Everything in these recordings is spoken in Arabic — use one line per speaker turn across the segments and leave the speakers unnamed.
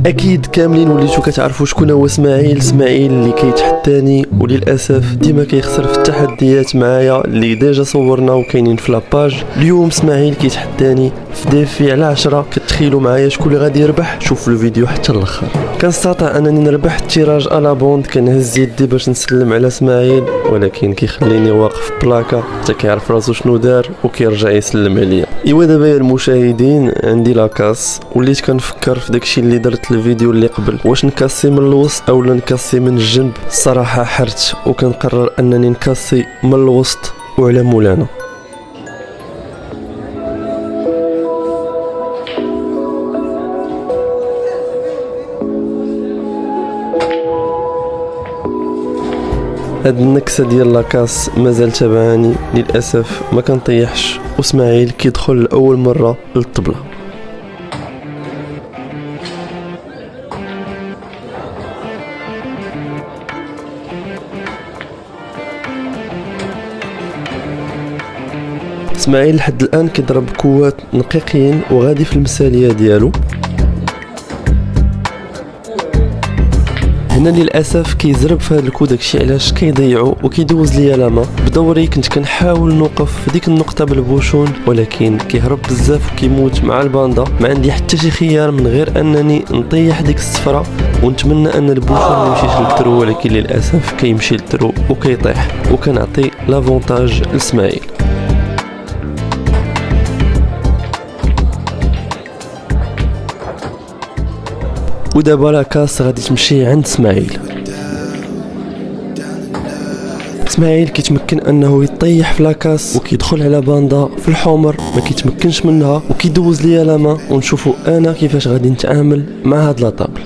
اكيد كاملين وليتو كتعرفوا شكون هو اسماعيل اللي كيتحداني وللاسف ديما كيخسر في التحديات معايا اللي ديجا صورنا وكاينين في لاباج. اليوم اسماعيل كيتحداني في ديفي على 10. كتخيلوا معايا شكون اللي غادي يربح؟ شوفوا الفيديو حتى الاخر. كنستطيع انني نربح التيراج الا بوند. كنهز يدي باش نسلم على اسماعيل ولكن كيخليني واقف بلاكا حتى كيعرف راسو شنو دار وكيرجع يسلم عليا. ايوا دابا يا المشاهدين عندي لاكاس، وليت كنفكر في داكشي اللي درت الفيديو اللي قبل، واش نكاسي من الوسط اولا نكاسي من الجنب. الصراحه حرت وكنقرر انني نكاسي من الوسط وعلى مولانا. هاد النكسه ديال لاكاس مازال تابعاني للاسف، ما كنطيحش واسماعيل كيدخل لاول مره للطبله. اسماعيل لحد الان كيضرب كوات نقيقين وغادي في المثاليه ديالو. هنا للاسف كيزرب في هذا الكود، داكشي علاش كيضيعو وكيدوز ليا لاما. بدوري كنت كنحاول نوقف في ديك النقطه بالبوشون ولكن كيهرب بزاف وكيموت مع الباندا. ما عندي حتى شي خيار من غير انني نطيح ديك الصفره ونتمنى ان البوشون ما يمشيش للترو، ولكن للاسف كيمشي للترو وكيطيح وكنعطي لافونتاج لاسماعيل. ودابا لاكاس غادي تمشي عند اسماعيل كيتمكن انه يطيح في لاكاس وكيدخل على باندا في الحمر، ما كيتمكنش منها وكيدوز ليا لاما. ونشوفوا انا كيفاش غادي نتعامل مع هاد لاطابل.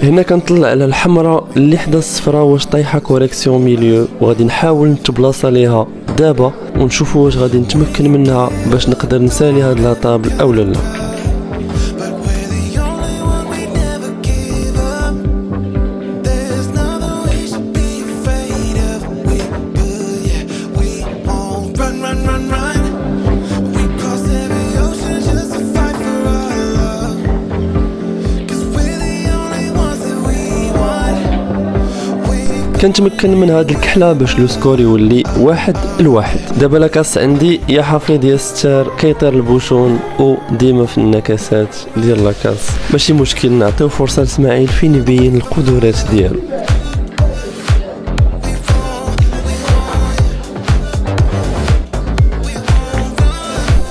هنا كنطلع على الحمراء اللي حدا الصفراء واش طايحه كوريكسيون ميليو، وغادي نحاول نتبلاصه ليها دابا ونشوفوا واش غادي نتمكن منها باش نقدر نسالي هاد لاطابل او لا. كنتمكن من هاد الكحله باش لو سكور يولي 1-1. دابا لاكاس عندي يا حفيظ يا ستار، كيطير البوشون وديما في النكسات ديال لاكاس. ماشي مشكل، نعطيو فرصه لاسماعيل فين يبين القدرات ديالو.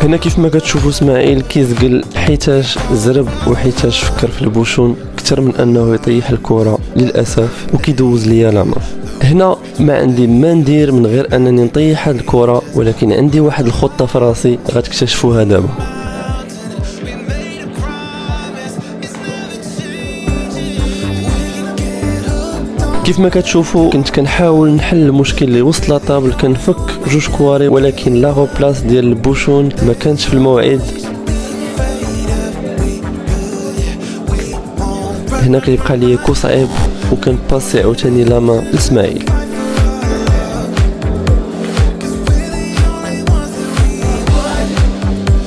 هنا كيف ما كتشوفوا اسماعيل كيزقل حيتاش زرب وحيتاش فكر في البوشون اكثر من انه يطيح الكره للاسف وكيدوز ليا لاما. هنا ما عندي ما ندير من غير انني نطيح هاد الكره، ولكن عندي واحد الخطه في راسي غتكتشفوها دابا. كيف ما كتشوفوا كنت كنحاول نحل المشكل اللي وسط لاطابل، كنفك جوج كواري ولكن لا بلاص ديال البوشون ما كانش في الموعد. هنا كيبقى لي كو صعيب وكنباسي عاوتاني لاما لاسماعيل.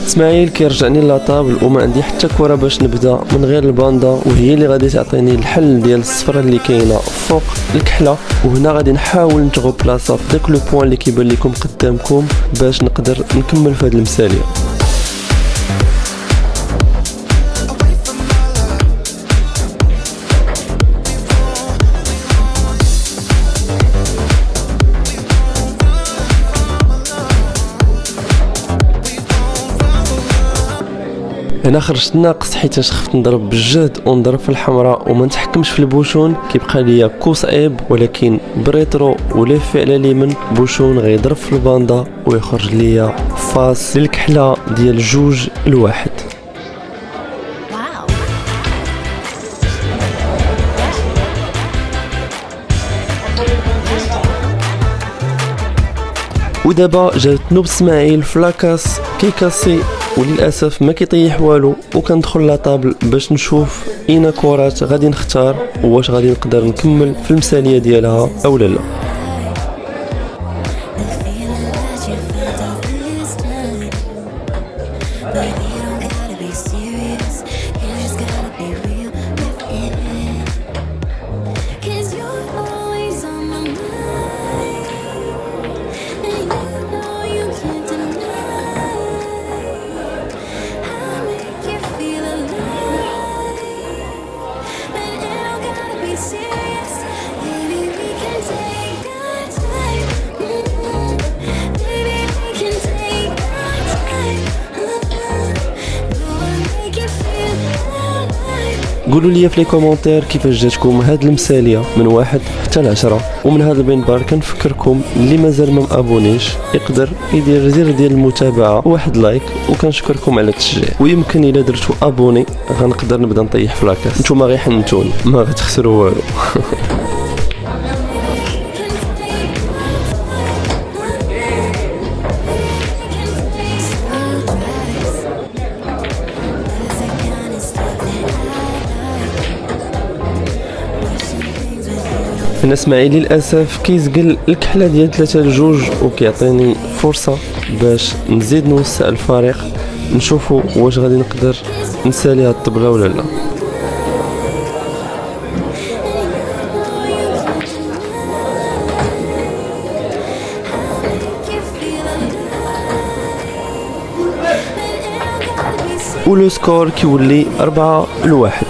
اسماعيل كيرجعني لاطابل وما عندي حتى كره باش نبدا من غير الباندا، وهي اللي غادي تعطيني الحل ديال الصفره اللي كاينه فوق الكحله. وهنا غادي نحاول نتغو بلاصه في داك لو بوين اللي كيبان لكم قدامكم باش نقدر نكمل في هذه المثاليه. هنا خرجت ناقص حيتاش خفت نضرب بالجهد ونضرب في الحمراء وما نتحكمش في البوشون. كيبقى ليا كو صعيب ولكن بريترو ولف على اليمين بوشون غيضرب في الباندا ويخرج ليا فاس للكحله ديال 2-1. ودابا جات نوب اسماعيل في لاكاس كيكاسي وللاسف ما كيطيح والو، وكندخل لاطابل باش نشوف اين كرات غادي نختار واش غادي نقدر نكمل في المثاليه ديالها او لا. قولوا لي في لي كومونتير كيفاش جاتكم هاد المثاليه من 1 حتى ل10. ومن هذا المنبر كنفكركم اللي مازال ما مابونيش يقدر يدير زر ديال المتابعه وواحد لايك، وكنشكركم على التشجيع. ويمكن الا درتوا ابوني غنقدر نبدا نطيح في لاكاس، نتوما غير حنتوني ما غتخسروا والو. انا اسماعيل للاسف كيزقل الكحله ديال 3-2 وكيعطيني فرصه باش نزيد نوسع الفريق، نشوفوا واش غادي نقدر نسالي هاد الطبله ولا لا. ولو سكور كيولي 4-1.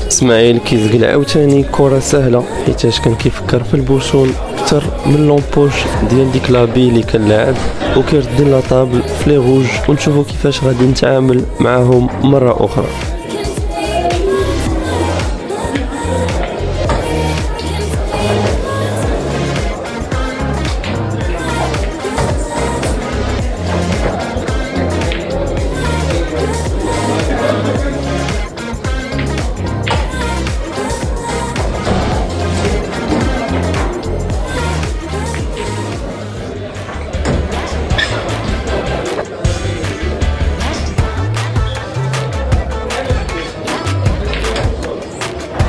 اسماعيل كيزقل عاوتاني كرة سهلة حيتاش كان كيفكر في البوشون اكثر من لومبوش ديال ديك لابي اللي كنلعب، وكيرد لا طابل في لي روج، ونشوفوا كيفاش غادي نتعامل معاهم مرة أخرى.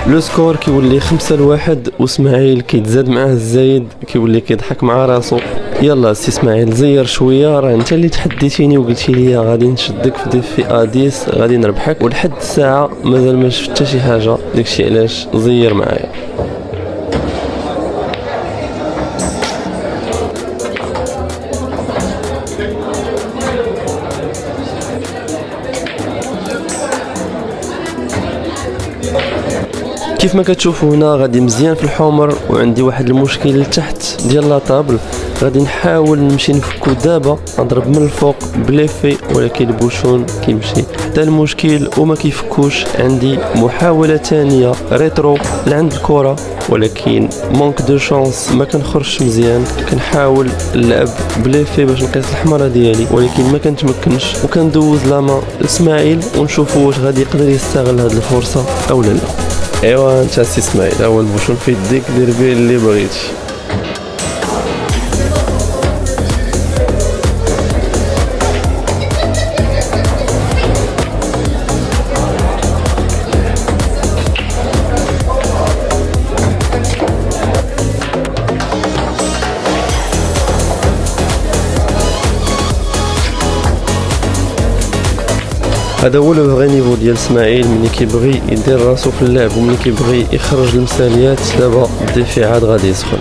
لو سكور كيولي 5-1، واسماعيل كيتزاد معاه الزايد كيولي كيضحك مع راسو. يلا سي اسماعيل زير شويه، راه انت اللي تحديتيني وقلتي لي غادي نشدك في ديفي اديس غادي نربحك، ولحد الساعه مازال ما شفت حتى شي حاجه، داكشي علاش زير معايا. كيف ما كتشوفوا هنا غادي مزيان في الحمر، وعندي واحد المشكل لتحت ديال لا طابل، غادي نحاول نمشي نفكو دابا، نضرب من الفوق بليفي، ولكن البوشون كيمشي حتى المشكل وما كيفكوش. عندي محاولة ثانية ريترو لعند الكرة، ولكن مونك دو شانس ما كنخرجش مزيان. كنحاول نلعب بليفي باش نقيس الحمرة ديالي، ولكن ما كنتمكنش، وكندوز لاما اسماعيل ونشوفوا واش غادي يقدر يستغل هذه الفرصة او لا. ايوا انت سي اسماعيل، اول بوشون في يديك دير به اللي بغيتي. هذا هو لو فغي نيفو ديال اسماعيل، ملي كيبغي يدير راسو في اللعب وملي كيبغي يخرج المثاليات. دابا الدفاع عاد غادي يسخن.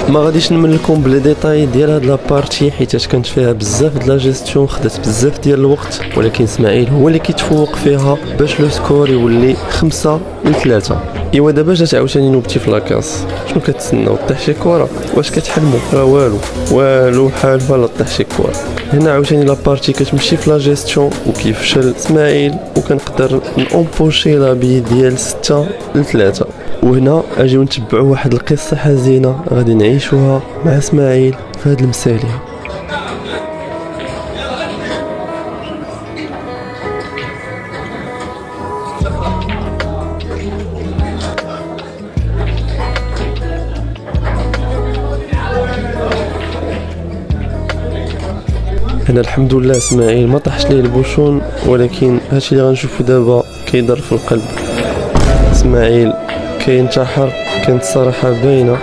ما غاديش نملكم بلي ديتاي ديال هاد لابارتي حيتاش كانت فيها بزاف د لا جيستيون، خدات بزاف ديال الوقت، ولكن اسماعيل هو اللي كيتفوق فيها باش لو سكور يولي 5-3. ايوا دابا جات عاوتاني نوبتي في لاكاس. شنو كتسناو؟ طيح شي كره؟ واش كتحلموا؟ راه والو حالفه لا طيح شي كره. هنا عاوتاني لابارتي كتمشي في لا جيستيون وكيفشل اسماعيل، وكنقدر نومبوشي لابي ديال 6-3. وهنا اجيو نتبعوا واحد القصه حزينه غادي نعيشوها مع اسماعيل في هذه المثاليه. انا الحمد لله اسماعيل ما طاحش ليه البوشون، ولكن هادشي اللي غنشوفو دابا كيضر في القلب. اسماعيل كينتحر، كانت الصراحه باينه.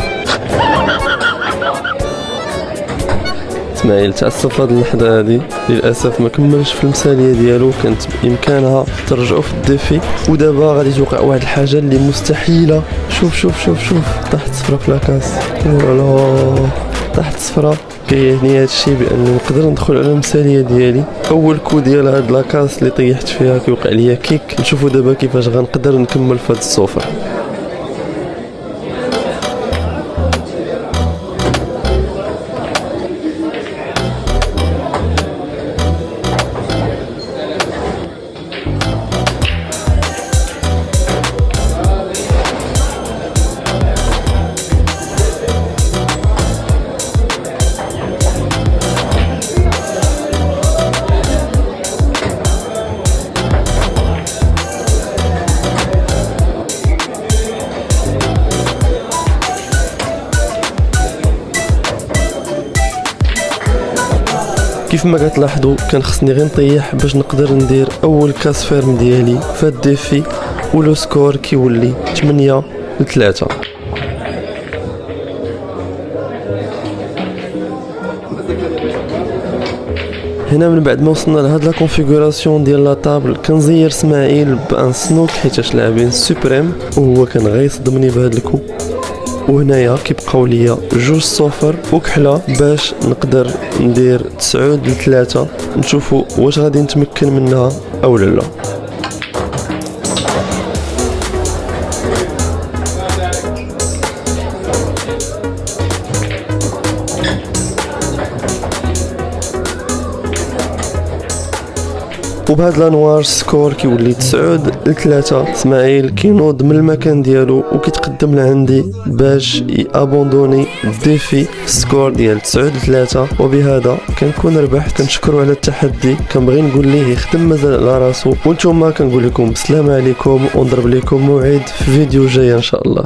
اسماعيل تعصب في هاد اللحظه هادي، للاسف ما كملش في المثاليه ديالو، كانت بامكانها ترجعو في الديفي. ودابا غادي توقع واحد الحاجه اللي مستحيله. شوف شوف شوف شوف، طاحت صفرا في لاكاس. ولا طاحت صفرا. كيعني هادشي بانه نقدر ندخل على المثاليه ديالي. اول كو ديال هاد لاكاس اللي طيحت فيها كيوقع ليا كيك. نشوفوا دابا كيفاش غنقدر نكمل في هاد الصفر. كيف ما كتلاحظوا كان خصني غير نطيح باش نقدر ندير اول كاس فيرم ديالي في هاد الديفي، ولو سكور كيولي 8-3. هنا من بعد ما وصلنا لهاد لا كونفيغوراسيون ديال لا طابل كنزير اسماعيل بان سنوك حيتاش لاعبين سوبريم، وهو كان غيصدمني بهاد الكو. وهنايا كيبقاو ليا 2-0 وكحله باش نقدر ندير 9-3. نشوفوا واش غادي نتمكن منها او لا. وبهاد لانوار سكور كيولي 9-3. اسماعيل كينوض من المكان ديالو وكيتقدم لعندي باش يابوندوني الديفي. سكور ديال 9-3، وبهذا كنكون ربحت. كنشكرو على التحدي، كنبغي نقول ليه يخدم مازال على راسو. وانتوما كنقول لكم السلام عليكم، ونضرب لكم موعد في فيديو جاي ان شاء الله.